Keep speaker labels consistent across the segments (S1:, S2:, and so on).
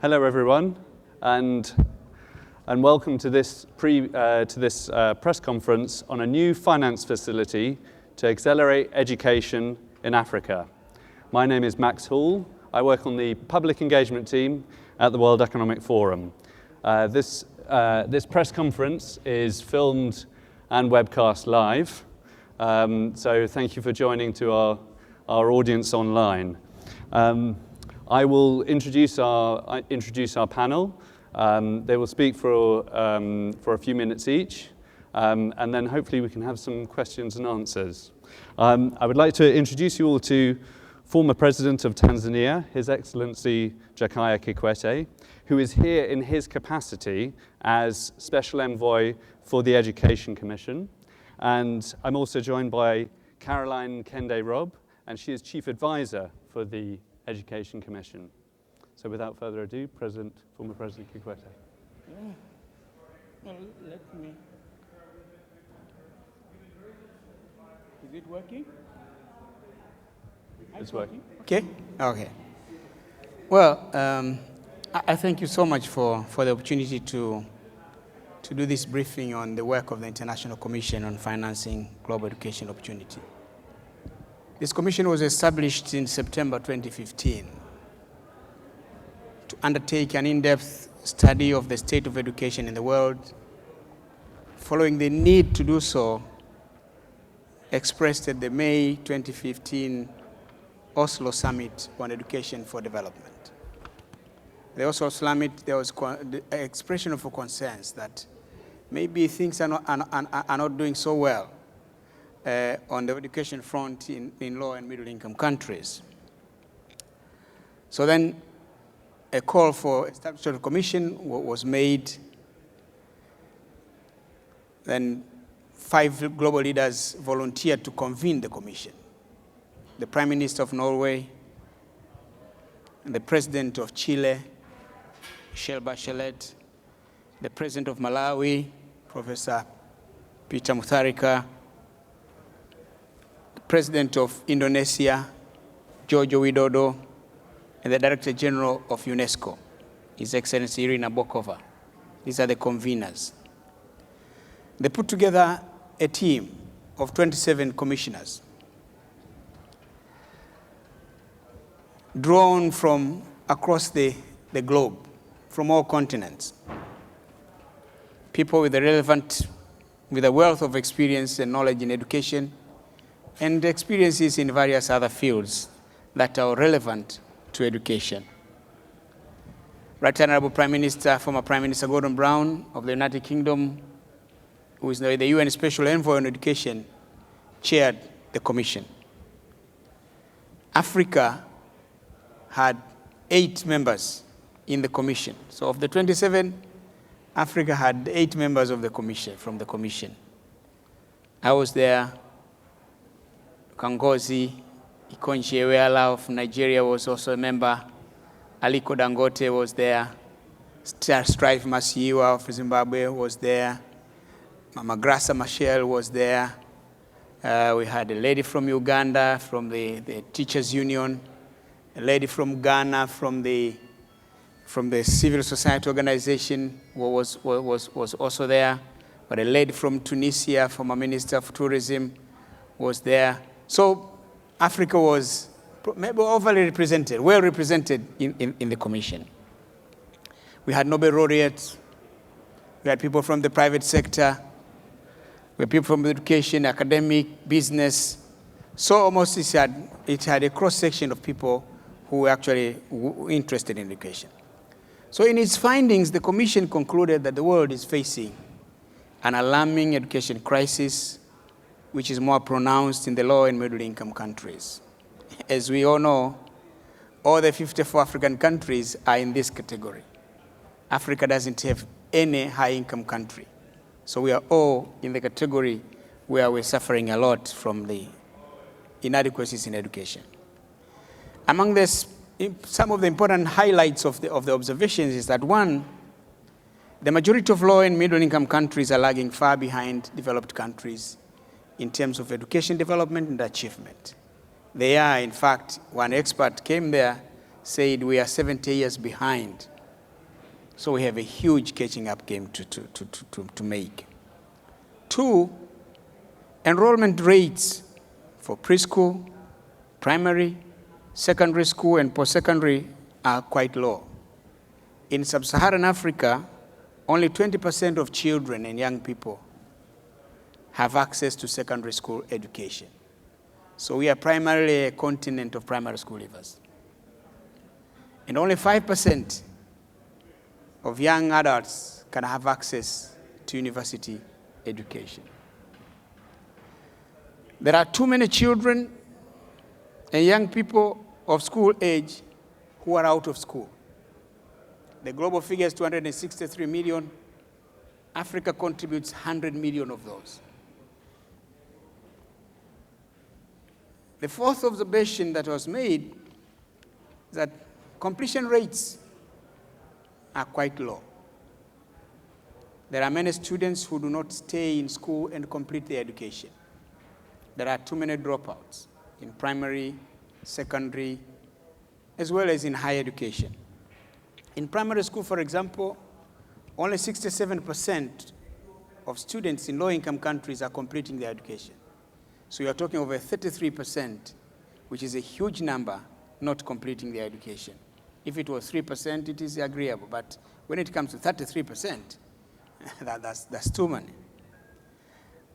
S1: Hello, everyone, and welcome to this press conference on a new finance facility to accelerate education in Africa. My name is Maxwell. I work on the public engagement team at the World Economic Forum. This press conference is filmed and webcast live, so thank you for joining to our audience online. I will introduce our panel. They will speak for a few minutes each, and then hopefully we can have some questions and answers. I would like to introduce you all to former President of Tanzania, His Excellency Jakaya Kikwete, who is here in his capacity as Special Envoy for the Education Commission. And I'm also joined by Caroline Kende-Robb, and she is Chief Advisor for the Education Commission. So without further ado, former President Kikwete.
S2: Yeah. Well, Is it working?
S1: It's working.
S2: Okay. Okay. Well, I thank you so much for the opportunity to do this briefing on the work of the International Commission on Financing Global Education Opportunity. This commission was established in September 2015 to undertake an in-depth study of the state of education in the world, following the need to do so expressed at the May 2015 Oslo Summit on Education for Development. The Oslo Summit, there was the expression of a consensus that maybe things are not doing so well on the education front in low and middle income countries. So then a call for establishment of a commission was made. Then 5 global leaders volunteered to convene the commission. The Prime Minister of Norway, and the President of Chile, Michelle Bachelet, the President of Malawi, Professor Peter Mutharika, President of Indonesia, Jojo Widodo, and the Director General of UNESCO, His Excellency Irina Bokova. These are the conveners. They put together a team of 27 commissioners, drawn from across the globe, from all continents. People with a wealth of experience and knowledge in education, and experiences in various other fields that are relevant to education. Right Honorable Prime Minister, former Prime Minister Gordon Brown of the United Kingdom, who is the UN Special Envoy on Education, chaired the commission. Africa had 8 members in the commission. So of the 27, Africa had 8 members of the commission, from the commission. I was there. Kangozi Ikonji-Iweala of Nigeria was also a member. Aliko Dangote was there. Strive Masiyiwa of Zimbabwe was there. Mama Grasa Machel was there. We had a lady from Uganda, from the Teachers Union, a lady from Ghana, from the civil society organization was also there. But a lady from Tunisia, former Minister of Tourism, was there. So Africa was maybe overly represented, well represented in the commission. We had Nobel laureates. We had people from the private sector. We had people from education, academic, business. So almost it had a cross-section of people who were actually interested in education. So in its findings, the commission concluded that the world is facing an alarming education crisis, which is more pronounced in the low and middle income countries. As we all know, all the 54 African countries are in this category. Africa doesn't have any high income country. So we are all in the category where we're suffering a lot from the inadequacies in education. Among this, some of the important highlights of the observations is that, one, the majority of low and middle income countries are lagging far behind developed countries in terms of education development and achievement. They are, in fact, one expert came there, said we are 70 years behind So we have a huge catching up game to make. 2, enrollment rates for preschool, primary, secondary school, and post-secondary are quite low. In sub-Saharan Africa, only 20% of children and young people have access to secondary school education. So we are primarily a continent of primary school leavers. And only 5% of young adults can have access to university education. There are too many children and young people of school age who are out of school. The global figure is 263 million. Africa contributes 100 million of those. The 4th observation that was made is that completion rates are quite low. There are many students who do not stay in school and complete their education. There are too many dropouts in primary, secondary, as well as in higher education. In primary school, for example, only 67% of students in low-income countries are completing their education. So you are talking over 33%, which is a huge number, not completing their education. If it was 3%, it is agreeable. But when it comes to 33%, that's too many.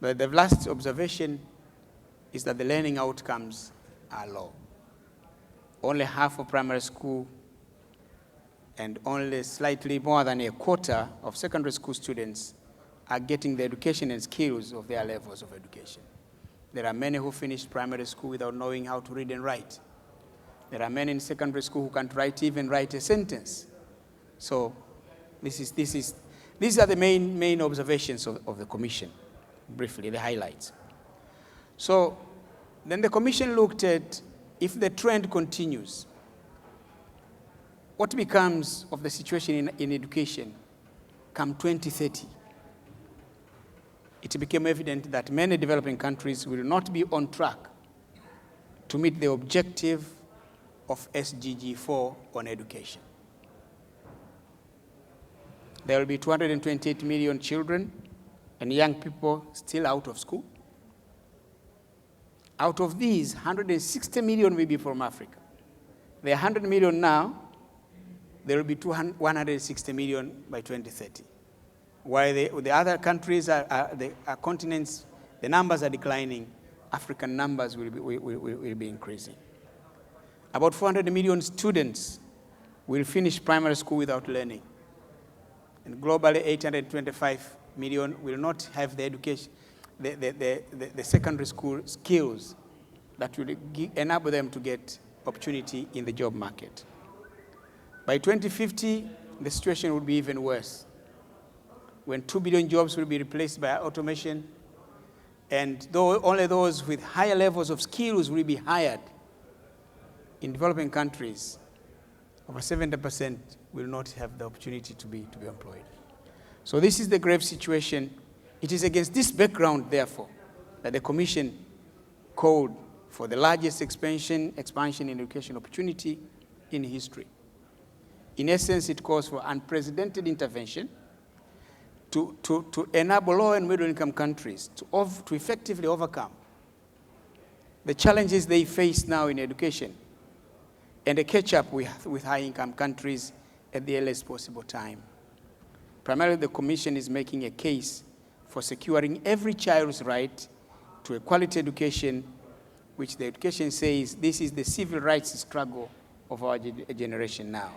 S2: But the last observation is that the learning outcomes are low. Only half of primary school and only slightly more than a quarter of secondary school students are getting the education and skills of their levels of education. There are many who finished primary school without knowing how to read and write. There are many in secondary school who can't even write a sentence. So these are the main observations of the commission, briefly, the highlights. So then the commission looked at, if the trend continues, what becomes of the situation in education come 2030? It became evident that many developing countries will not be on track to meet the objective of SDG 4 on education. There will be 228 million children and young people still out of school. Out of these, 160 million will be from Africa. There are 100 million now. There will be 160 million by 2030. While the other countries, the continents, the numbers are declining, African numbers will be increasing. About 400 million students will finish primary school without learning. And globally, 825 million will not have the education, the secondary school skills that will enable them to get opportunity in the job market. By 2050, the situation will be even worse, when 2 billion jobs will be replaced by automation, and only those with higher levels of skills will be hired. In developing countries, over 70% will not have the opportunity to be employed. So this is the grave situation. It is against this background, therefore, that the Commission called for the largest expansion in education opportunity in history. In essence, it calls for unprecedented intervention to enable low and middle-income countries to effectively overcome the challenges they face now in education and to catch up with high-income countries at the earliest possible time. Primarily, the Commission is making a case for securing every child's right to a quality education, which the education says this is the civil rights struggle of our generation now.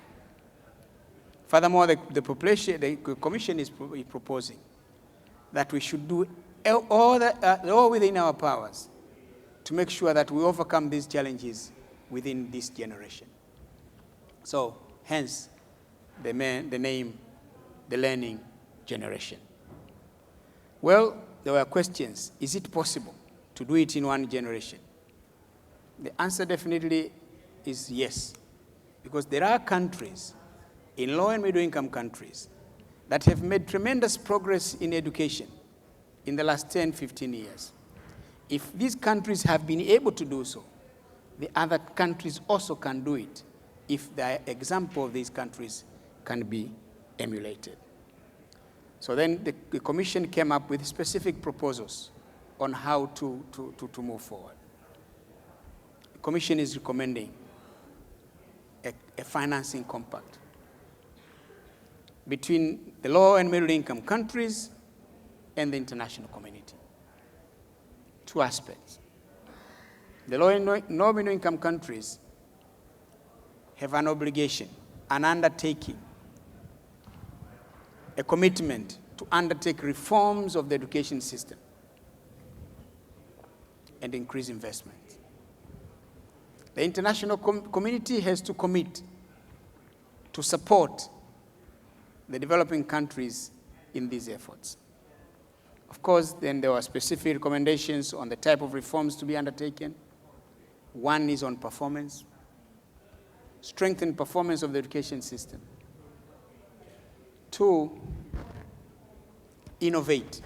S2: Furthermore, the Commission is proposing that we should do all within our powers to make sure that we overcome these challenges within this generation. So, hence, the name, the learning generation. Well, there were questions. Is it possible to do it in one generation? The answer definitely is yes, because there are countries in low and middle income countries that have made tremendous progress in education in the last 10, 15 years. If these countries have been able to do so, the other countries also can do it if the example of these countries can be emulated. So then the commission came up with specific proposals on how to move forward. The commission is recommending a financing compact between the low and middle income countries and the international community. Two aspects. The low and no middle income countries have an obligation, an undertaking, a commitment to undertake reforms of the education system and increase investment. The international community has to commit to support the developing countries in these efforts. Of course, then there were specific recommendations on the type of reforms to be undertaken. One is on performance, strengthen performance of the education system. Two, innovate,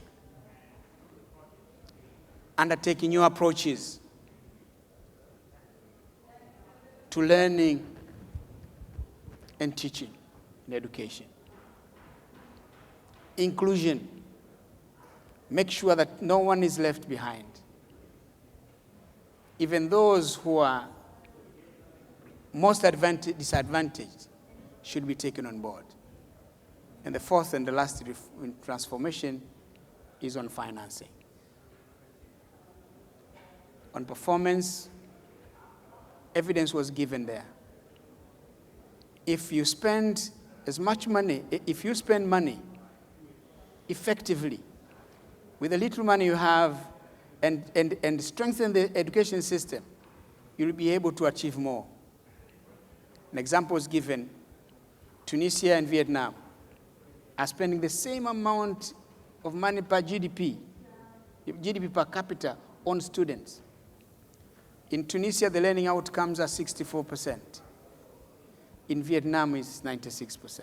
S2: undertaking new approaches to learning and teaching in education. Inclusion, make sure that no one is left behind. Even those who are most disadvantaged should be taken on board. And the fourth and the last transformation is on financing. On performance, evidence was given there. If you spend as much money, if you spend money effectively with the little money you have and strengthen the education system, you'll be able to achieve more. An example was given. Tunisia and Vietnam are spending the same amount of money per GDP per capita on students. In Tunisia, the learning outcomes are 64%. In Vietnam, it's 96%.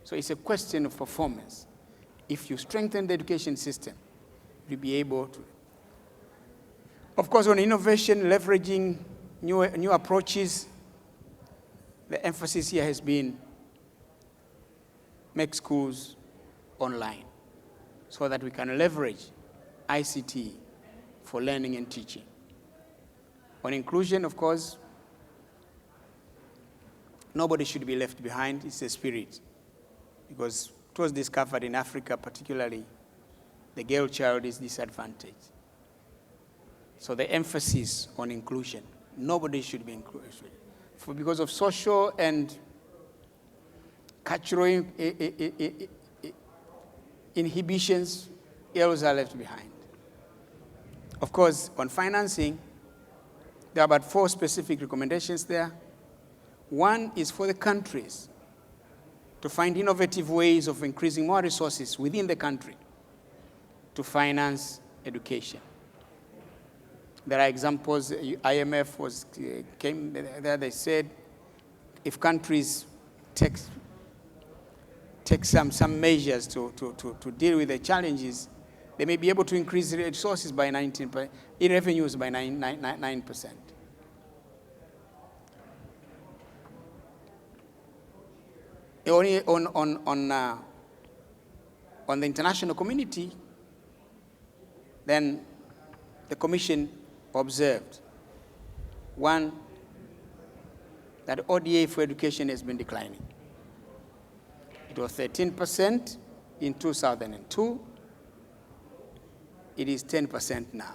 S2: So it's a question of performance. If you strengthen the education system, you'll be able to. Of course, on innovation, leveraging new approaches, the emphasis here has been make schools online so that we can leverage ICT for learning and teaching. On inclusion, of course, nobody should be left behind. It's a spirit. Because it was discovered in Africa, particularly, the girl child is disadvantaged. So the emphasis on inclusion, nobody should be included. Because of social and cultural inhibitions, girls are left behind. Of course, on financing, there are about 4 specific recommendations there. One is for the countries to find innovative ways of increasing more resources within the country to finance education. There are examples. IMF came there. They said, if countries take some measures to deal with the challenges, they may be able to increase resources by 19%, revenues by 9%. Only on the international community, then the Commission observed, one, that ODA for education has been declining. It was 13% in 2002. It is 10% now.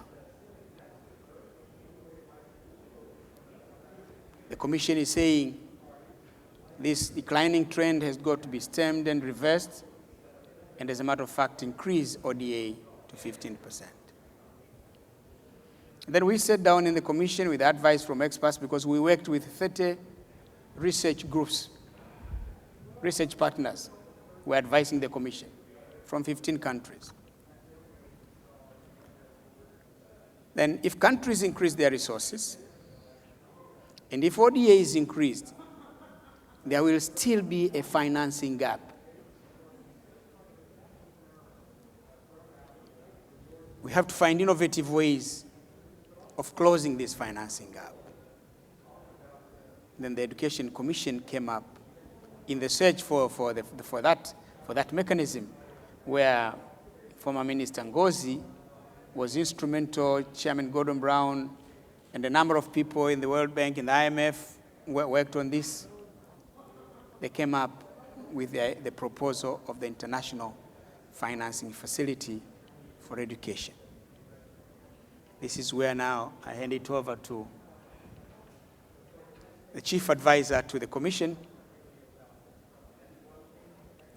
S2: The Commission is saying this declining trend has got to be stemmed and reversed, and as a matter of fact, increase ODA to 15%. Then we sat down in the Commission with advice from experts, because we worked with 30 research groups, research partners who were advising the Commission from 15 countries. Then if countries increase their resources, and if ODA is increased, there will still be a financing gap. We have to find innovative ways of closing this financing gap. Then the Education Commission came up in the search for that mechanism, where former Minister Ngozi was instrumental, Chairman Gordon Brown, and a number of people in the World Bank and the IMF worked on this. They came up with the proposal of the International Financing Facility for Education. This is where now I hand it over to the Chief Advisor to the Commission,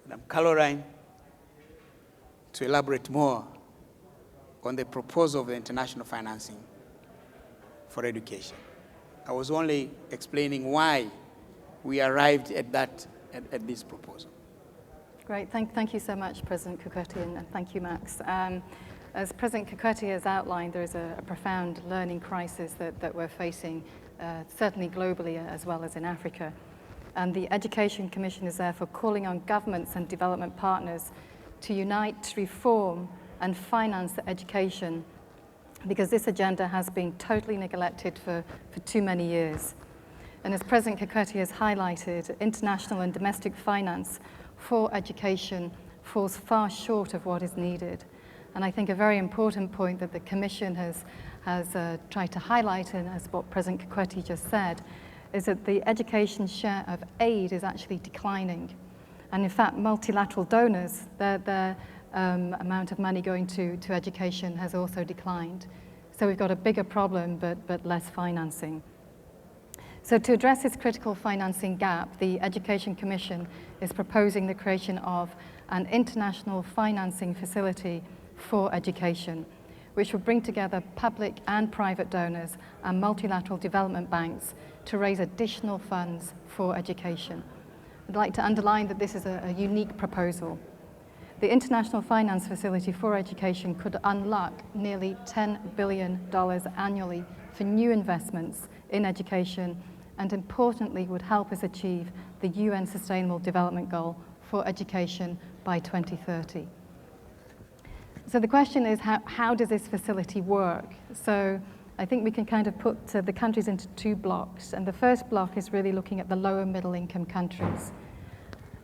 S2: Madam Caroline, to elaborate more on the proposal of the International Financing for Education. I was only explaining why we arrived at this proposal.
S3: Great, thank you so much, President Kikwete, and thank you, Max. As President Kikwete has outlined, there is a profound learning crisis that we're facing, certainly globally as well as in Africa. And the Education Commission is therefore calling on governments and development partners to unite to reform and finance education, because this agenda has been totally neglected for too many years. And as President Kikwete has highlighted, international and domestic finance for education falls far short of what is needed. And I think a very important point that the Commission has tried to highlight, and as what President Kikwete just said, is that the education share of aid is actually declining. And in fact, multilateral donors, their amount of money going to education has also declined. So we've got a bigger problem, but less financing. So to address this critical financing gap, the Education Commission is proposing the creation of an international financing facility for education, which will bring together public and private donors and multilateral development banks to raise additional funds for education. I'd like to underline that this is a unique proposal. The International Finance Facility for Education could unlock nearly $10 billion annually for new investments in education, and importantly would help us achieve the UN Sustainable Development Goal for education by 2030. So the question is, how does this facility work? So I think we can kind of put the countries into two blocks. And the first block is really looking at the lower middle income countries.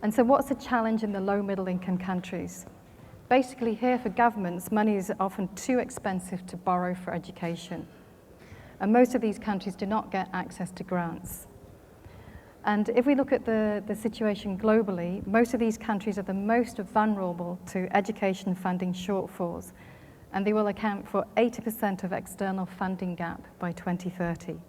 S3: And so what's the challenge in the low middle income countries? Basically here for governments, money is often too expensive to borrow for education. And most of these countries do not get access to grants. And if we look at the situation globally, most of these countries are the most vulnerable to education funding shortfalls, and they will account for 80% of external funding gap by 2030.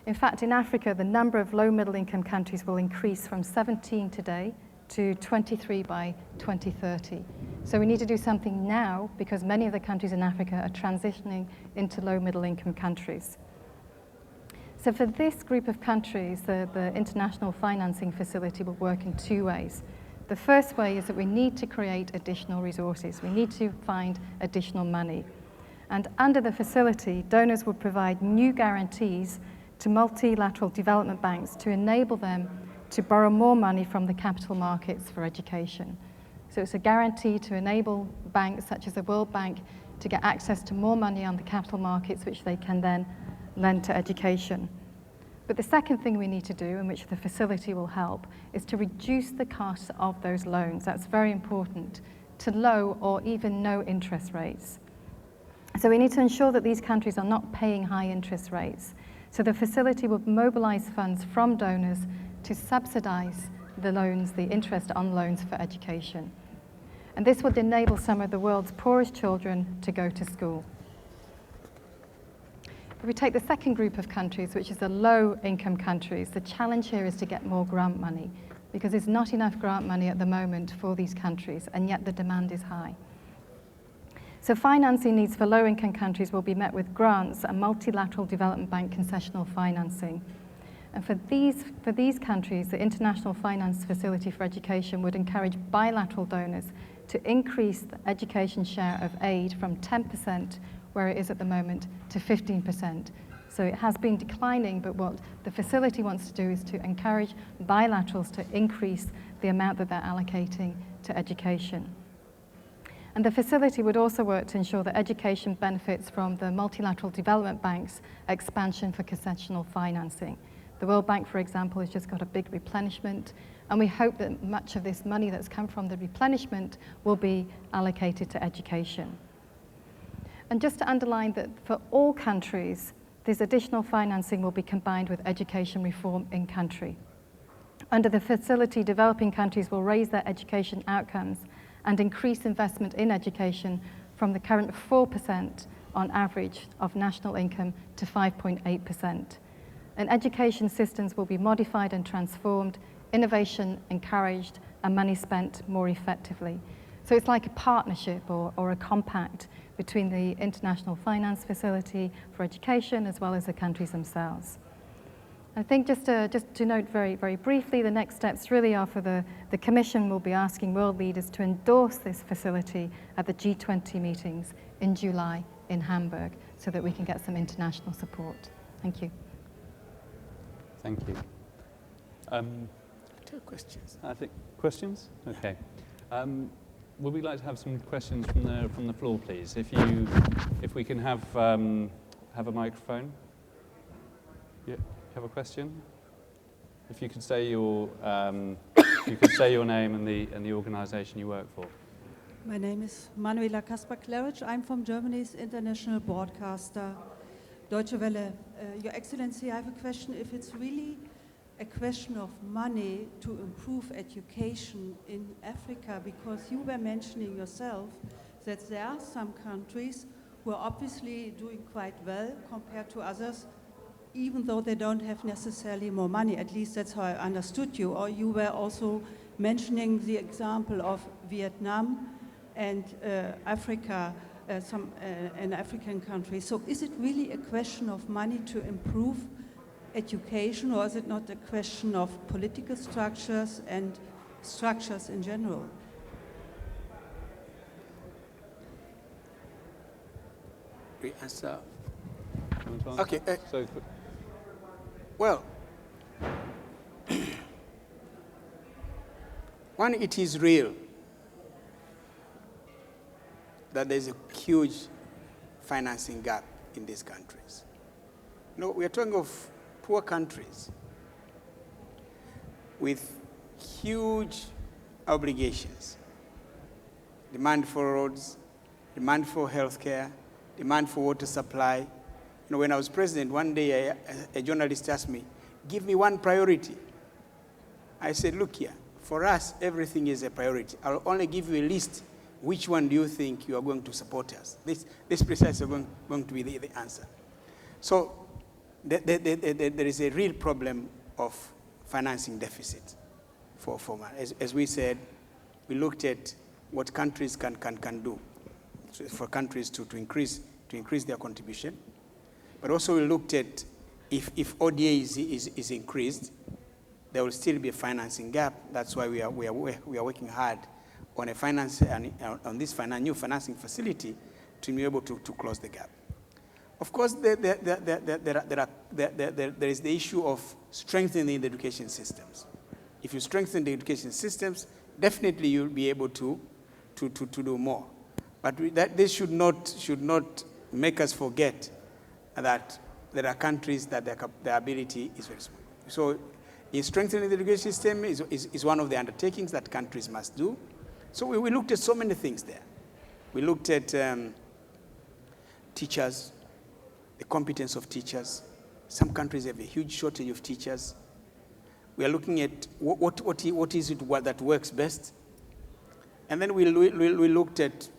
S3: In fact, in Africa, the number of low middle income countries will increase from 17 today to 23 by 2030. So we need to do something now, because many of the countries in Africa are transitioning into low middle income countries. So for this group of countries, the International Financing Facility will work in two ways. The first way is that we need to create additional resources. We need to find additional money. And under the facility, donors will provide new guarantees to multilateral development banks to enable them to borrow more money from the capital markets for education. So it's a guarantee to enable banks such as the World Bank to get access to more money on the capital markets, which they can then lend to education. But the second thing we need to do, in which the facility will help, is to reduce the cost of those loans. That's very important, to low or even no interest rates. So we need to ensure that these countries are not paying high interest rates. So the facility will mobilize funds from donors to subsidize the loans, the interest on loans for education. And this would enable some of the world's poorest children to go to school. If we take the second group of countries, which is the low-income countries, the challenge here is to get more grant money, because there's not enough grant money at the moment for these countries, and yet the demand is high. So financing needs for low-income countries will be met with grants and multilateral development bank concessional financing. And for these countries, the International Finance Facility for Education would encourage bilateral donors to increase the education share of aid from 10%, where it is at the moment, to 15%. So it has been declining, but what the facility wants to do is to encourage bilaterals to increase the amount that they're allocating to education. And the facility would also work to ensure that education benefits from the multilateral development bank's expansion for concessional financing. The World Bank, for example, has just got a big replenishment, and we hope that much of this money that's come from the replenishment will be allocated to education. And just to underline that for all countries, this additional financing will be combined with education reform in country. Under the facility, developing countries will raise their education outcomes and increase investment in education from the current 4% on average of national income to 5.8%. And education systems will be modified and transformed, innovation encouraged, and money spent more effectively. So it's like a partnership or a compact between the International Finance Facility for education as well as the countries themselves. I think just to note very, very briefly, the next steps really are for the Commission will be asking world leaders to endorse this facility at the G20 meetings in July in Hamburg so that we can get some international support. Thank you.
S1: Thank you.
S2: Two questions.
S1: I think questions? Okay. Would we like to have some questions from the floor, please? If we can have a microphone. Yeah, have a question? If you could say your name and the organisation you work for.
S4: My name is Manuela Kasper-Claridge. I'm from Germany's international broadcaster, Deutsche Welle. Your Excellency, I have a question. If it's really a question of money to improve education in Africa, because you were mentioning yourself that there are some countries who are obviously doing quite well compared to others, even though they don't have necessarily more money. At least that's how I understood you. Or you were also mentioning the example of Vietnam and Africa, an African country. So is it really a question of money to improve education, or is it not a question of political structures and structures in general?
S2: We answer.
S1: Okay.
S2: Well, one, it is real that there's a huge financing gap in these countries. No, we are talking of poor countries with huge obligations, demand for roads, demand for healthcare, demand for water supply. You know, when I was president, one day a journalist asked me, give me one priority. I said, look here, for us, everything is a priority. I'll only give you a list. Which one do you think you are going to support us? This precisely going to be the answer. So there is a real problem of financing deficit for as we said, we looked at what countries can do for countries to increase their contribution. But also we looked at if ODA is increased, there will still be a financing gap. That's why we are working hard on on this new financing facility to be able to close the gap. Of course, there is the issue of strengthening the education systems. If you strengthen the education systems, definitely you'll be able to do more. But this should not make us forget that there are countries that their ability is very small. So, strengthening the education system is one of the undertakings that countries must do. So we looked at so many things there. We looked at teachers, the competence of teachers. Some countries have a huge shortage of teachers. We are looking at what is it that works best. And then we looked at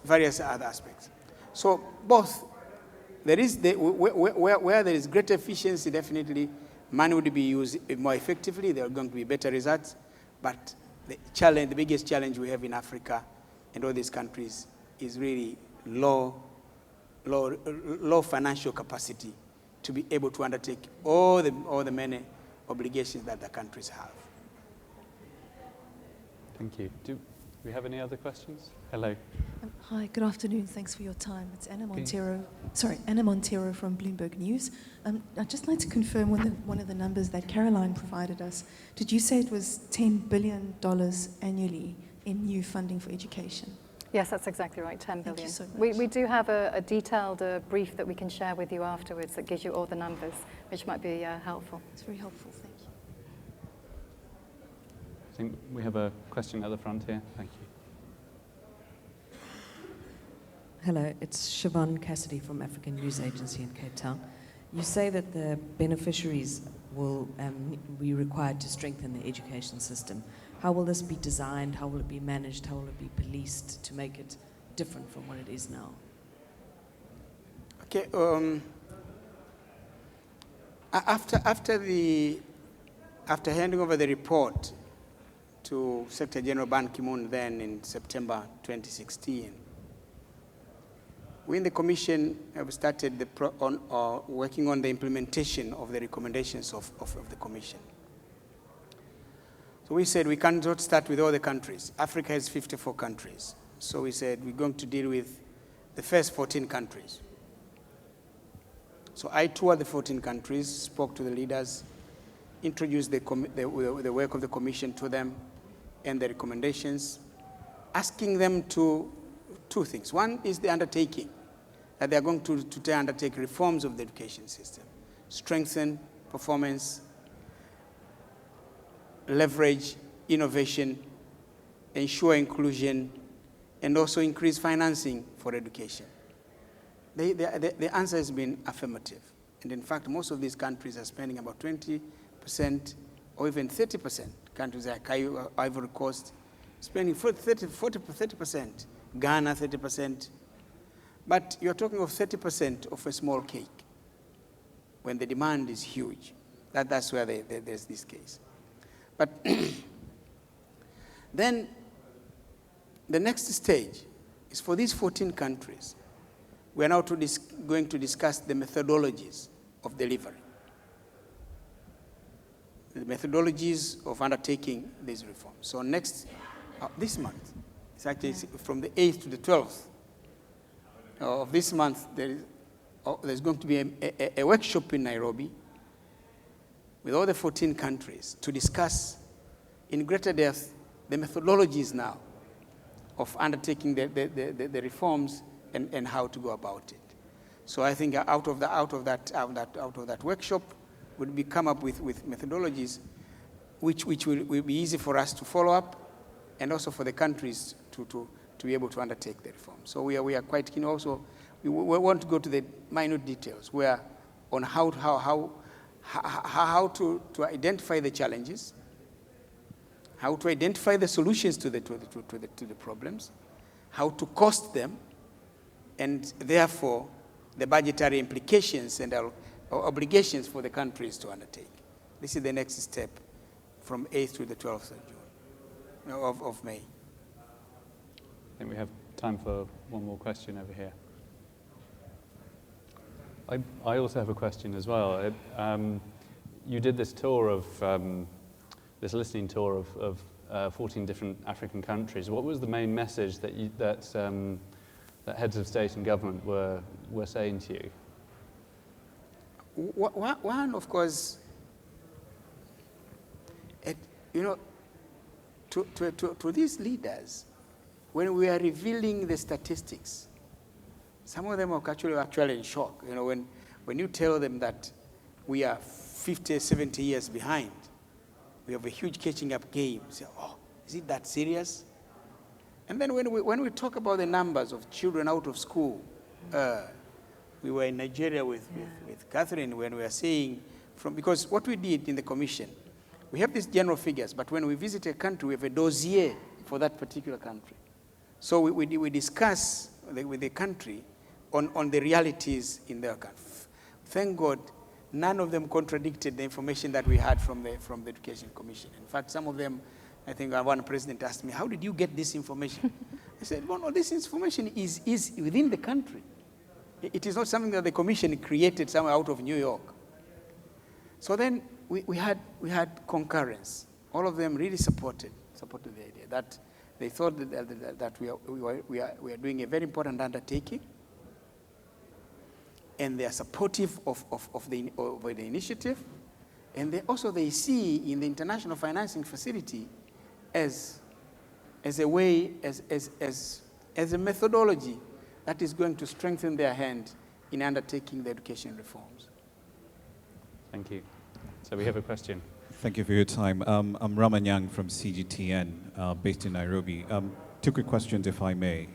S2: various other aspects. So both, there is where there is greater efficiency, definitely money would be used more effectively. There are going to be better results. But the biggest challenge we have in Africa and all these countries is really low financial capacity to be able to undertake all the many obligations that the countries have.
S1: Thank you. Do we have any other questions? Hello.
S5: Hi, good afternoon. Thanks for your time. It's Anna Montero from Bloomberg News. I'd just like to confirm one of the numbers that Caroline provided us. Did you say it was $10 billion annually in new funding for education?
S3: Yes, that's exactly right, 10 billion.
S5: Thank you so much.
S3: We do have a detailed brief that we can share with you afterwards that gives you all the numbers, which might be helpful.
S5: It's very helpful, thank you.
S1: I think we have a question at the front here. Thank you.
S6: Hello, it's Siobhan Cassidy from African News Agency in Cape Town. You say that the beneficiaries will be required to strengthen the education system. How will this be designed? How will it be managed? How will it be policed to make it different from what it is now?
S2: Okay. After handing over the report to Secretary General Ban Ki-moon then in September 2016, we in the Commission have started working on the implementation of the recommendations of the Commission. So we said we cannot start with all the countries. Africa has 54 countries. So we said we're going to deal with the first 14 countries. So I toured the 14 countries, spoke to the leaders, introduced the work of the Commission to them and the recommendations, asking them to two things. One is the undertaking, that they are going to undertake reforms of the education system, strengthen performance, leverage innovation, ensure inclusion, and also increase financing for education. The answer has been affirmative. And in fact, most of these countries are spending about 20% or even 30%. Countries like Ivory Coast, spending 40%, Ghana 30%. But you're talking of 30% of a small cake when the demand is huge. That's where there's this case. But then the next stage is for these 14 countries. We are now going to discuss the methodologies of delivery, the methodologies of undertaking these reforms. So this month, it's actually from the 8th to the 12th of this month, there's going to be a workshop in Nairobi with all the 14 countries to discuss in greater depth the methodologies now of undertaking the reforms and how to go about it. So I think out of that workshop would be come up with methodologies which will be easy for us to follow up and also for the countries to be able to undertake the reform. So we are quite keen also. We want to go to the minute details on how to identify the challenges, how to identify the solutions to the problems, how to cost them, and therefore the budgetary implications and obligations for the countries to undertake. This is the next step from 8th to the 12th of June, of May.
S1: I think we have time for one more question over here. I also have a question as well. You did this tour of, this listening tour of 14 different African countries. What was the main message that heads of state and government were saying to you?
S2: One, of course, to these leaders, when we are revealing the statistics, some of them are actually in shock. When you tell them that we are 50, 70 years behind, we have a huge catching up game. Say, oh, is it that serious? And then when we talk about the numbers of children out of school, we were in Nigeria with Catherine when we were saying, because what we did in the commission, we have these general figures, but when we visit a country, we have a dossier for that particular country. So we discuss with the country on the realities in their country. Thank God, none of them contradicted the information that we had from the Education Commission. In fact, some of them, I think one president asked me, how did you get this information? I said, well, no, this information is within the country. It is not something that the commission created somewhere out of New York. So then we had concurrence. All of them really supported the idea that they thought that we are doing a very important undertaking, and they are supportive of the initiative, and they see in the international financing facility as a way, as as a methodology that is going to strengthen their hand in undertaking the education reforms.
S1: Thank you. So we have a question.
S7: Thank you for your time. I'm Raman Yang from CGTN, based in Nairobi. Two quick questions, if I may.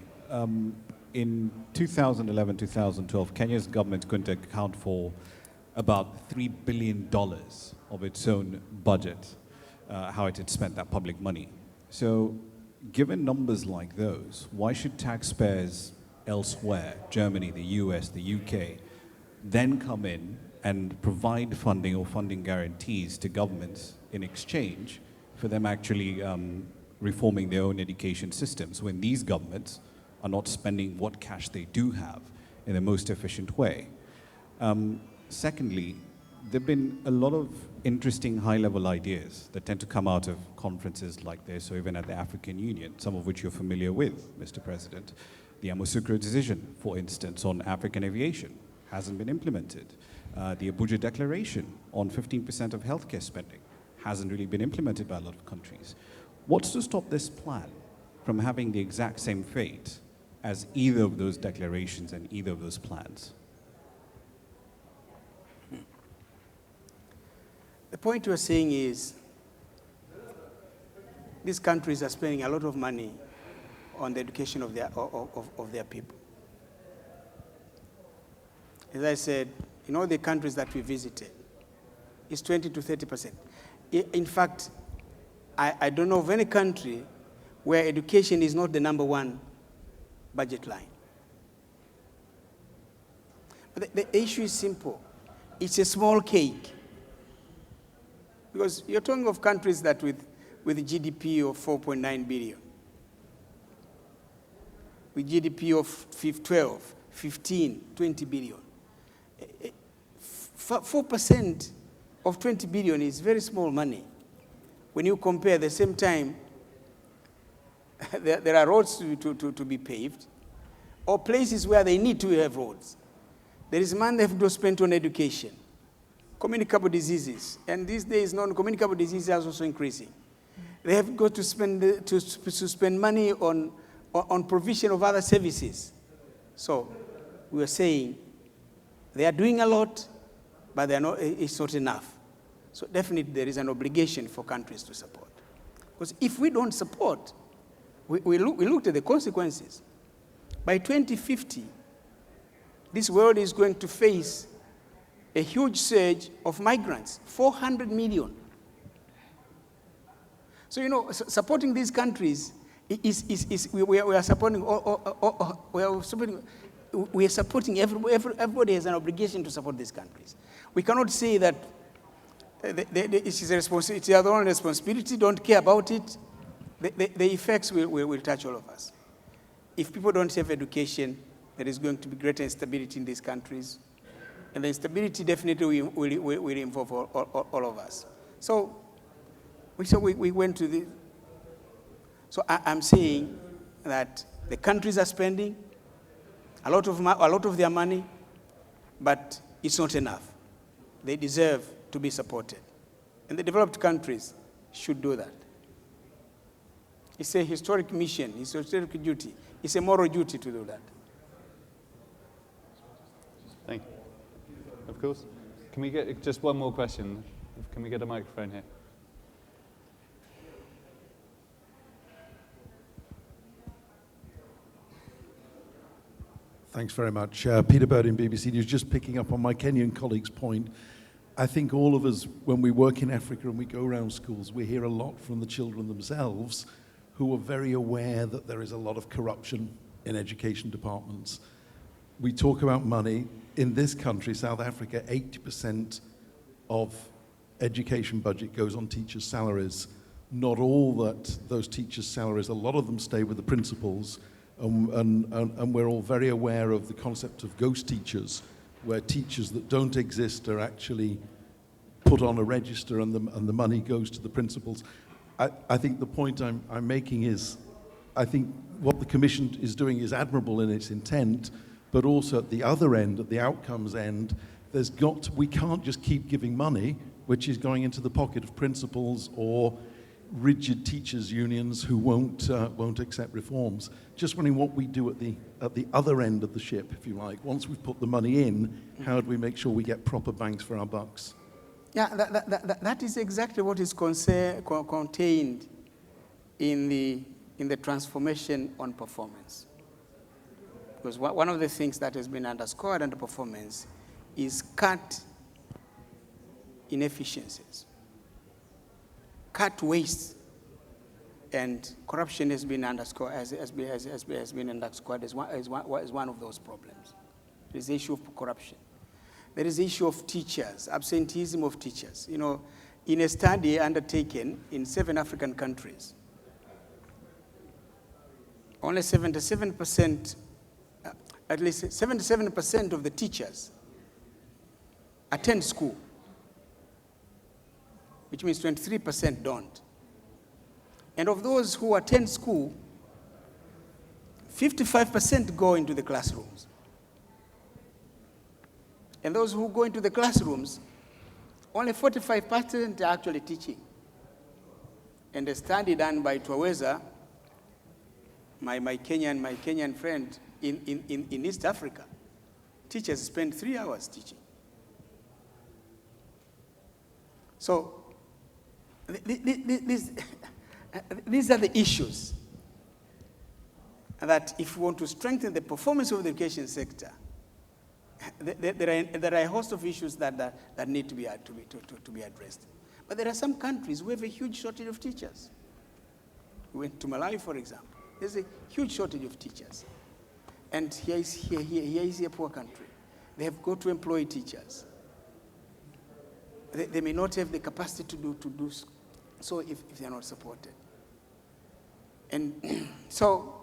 S7: In 2011-2012, Kenya's government going to account for about $3 billion of its own budget, how it had spent that public money. So given numbers like those, why should taxpayers elsewhere, Germany, the US, the UK, then come in and provide funding or funding guarantees to governments in exchange for them actually reforming their own education systems when these governments are not spending what cash they do have in the most efficient way? Secondly, there have been a lot of interesting high-level ideas that tend to come out of conferences like this, or even at the African Union, some of which you're familiar with, Mr. President. The Yamoussoukro decision, for instance, on African aviation hasn't been implemented. The Abuja Declaration on 15% of healthcare spending hasn't really been implemented by a lot of countries. What's to stop this plan from having the exact same fate as either of those declarations and either of those plans?
S2: The point we're saying is these countries are spending a lot of money on the education of their people. As I said, in all the countries that we visited, it's 20 to 30%. In fact, I don't know of any country where education is not the #1 budget line. But the issue is simple. It's a small cake. Because you're talking of countries that with a GDP of 4.9 billion, with GDP of 12, 15, 20 billion. 4% of 20 billion is very small money. When you compare, the same time, there are roads to be paved, or places where they need to have roads. There is money they have to spend on education, communicable diseases, and these days non-communicable diseases are also increasing. They have got to spend money on provision of other services. So we are saying they are doing a lot, but it's not enough. So definitely there is an obligation for countries to support. Because if we don't support, we looked at the consequences. By 2050, this world is going to face a huge surge of migrants, 400 million. So, supporting these countries we are supporting everybody has an obligation to support these countries. We cannot say that it's their own responsibility, don't care about it. The effects will touch all of us. If people don't have education, there is going to be greater instability in these countries. And the instability definitely will involve all of us. So we went to the... So I'm saying that the countries are spending a lot of their money, but it's not enough. They deserve to be supported. And the developed countries should do that. It's a historic mission, it's a historic duty, it's a moral duty to do that.
S1: Thank you. Of course. Can we get just one more question? Can we get a microphone here?
S8: Thanks very much. Peter Bird in BBC News. Just picking up on my Kenyan colleague's point, I think all of us, when we work in Africa and we go around schools, we hear a lot from the children themselves who are very aware that there is a lot of corruption in education departments. We talk about money. In this country, South Africa, 80% of education budget goes on teachers' salaries. Not all that those teachers' salaries, a lot of them stay with the principals. And we're all very aware of the concept of ghost teachers, where teachers that don't exist are actually put on a register and the money goes to the principals. I think the point I'm making is, I think what the Commission is doing is admirable in its intent, but also at the other end, at the outcomes end, we can't just keep giving money, which is going into the pocket of principals or rigid teachers' unions who won't accept reforms. Just wondering what we do at the other end of the ship, if you like. Once we've put the money in, how do we make sure we get proper bangs for our bucks?
S2: Yeah, that is exactly what is contained in the transformation on performance. Because one of the things that has been underscored under performance is cut inefficiencies, cut waste, and corruption has been underscored has been underscored as one of those problems. There is the issue of corruption. There is the issue of teachers, absenteeism of teachers. You know, in a study undertaken in 7 African countries, only 77%, at least 77% of the teachers attend school, which means 23% don't. And of those who attend school, 55% go into the classrooms. And those who go into the classrooms, only 45% are actually teaching. And a study done by Twaweza, my Kenyan friend in East Africa, teachers spend 3 hours teaching. So these are the issues that if we want to strengthen the performance of the education sector, there are a host of issues that need to be addressed. But there are some countries who have a huge shortage of teachers. We went to Malawi, for example. There's a huge shortage of teachers. And here is a poor country. They have got to employ teachers. They may not have the capacity to do so if they are not supported. And so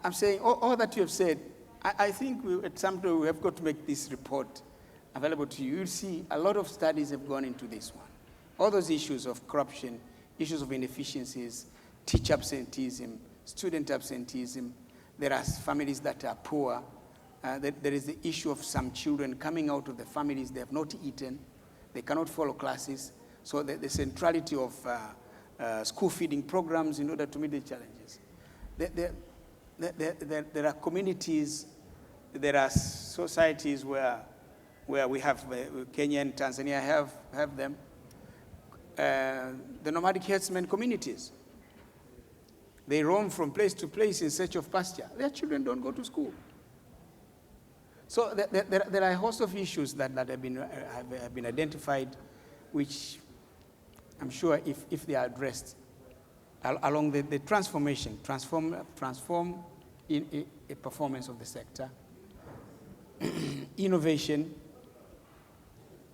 S2: I'm saying all that you have said, I think at some point we have got to make this report available to you. You'll see a lot of studies have gone into this one. All those issues of corruption, issues of inefficiencies, teacher absenteeism, student absenteeism. There are families that are poor. There is the issue of some children coming out of the families they have not eaten. They cannot follow classes. So the centrality of school feeding programs in order to meet the challenges. There are communities, there are societies where we have, Kenya and Tanzania have them, the nomadic herdsmen communities. They roam from place to place in search of pasture. Their children don't go to school. So there are a host of issues that have been identified, which I'm sure if they are addressed along the transform in a performance of the sector, innovation,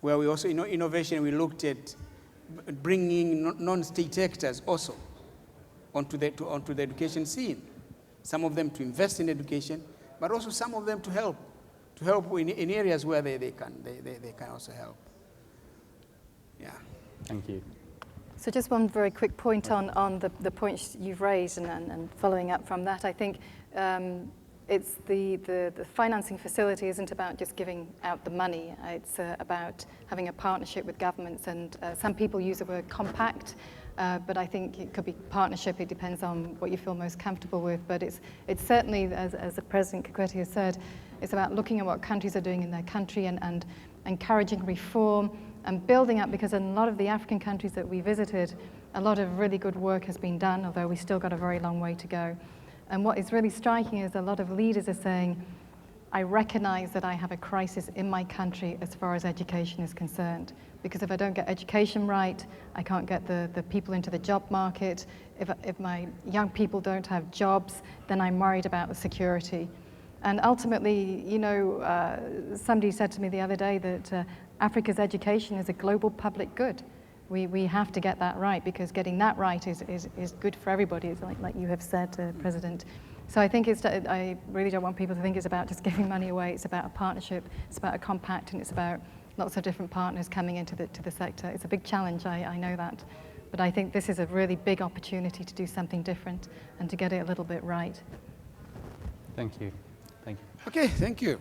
S2: where we also, innovation, we looked at bringing non-state actors also onto the education scene. Some of them to invest in education, but also some of them to help in areas where they can also help. Yeah.
S1: Thank you.
S3: So just one very quick point on the points you've raised and following up from that. I think it's the financing facility isn't about just giving out the money. It's about having a partnership with governments. And some people use the word compact, but I think it could be partnership. It depends on what you feel most comfortable with. But it's certainly, as the President Kikwete has said, it's about looking at what countries are doing in their country and encouraging reform and building up, because in a lot of the African countries that we visited, a lot of really good work has been done, although we still got a very long way to go. And what is really striking is a lot of leaders are saying, I recognize that I have a crisis in my country as far as education is concerned. Because if I don't get education right, I can't get the people into the job market. If my young people don't have jobs, then I'm worried about the security. And ultimately, somebody said to me the other day that Africa's education is a global public good. We have to get that right, because getting that right is good for everybody, it's like you have said, President. So I think I really don't want people to think it's about just giving money away. It's about a partnership, it's about a compact, and it's about lots of different partners coming into the sector. It's a big challenge, I know that. But I think this is a really big opportunity to do something different and to get it a little bit right.
S1: Thank you. Thank you.
S2: Okay, thank you.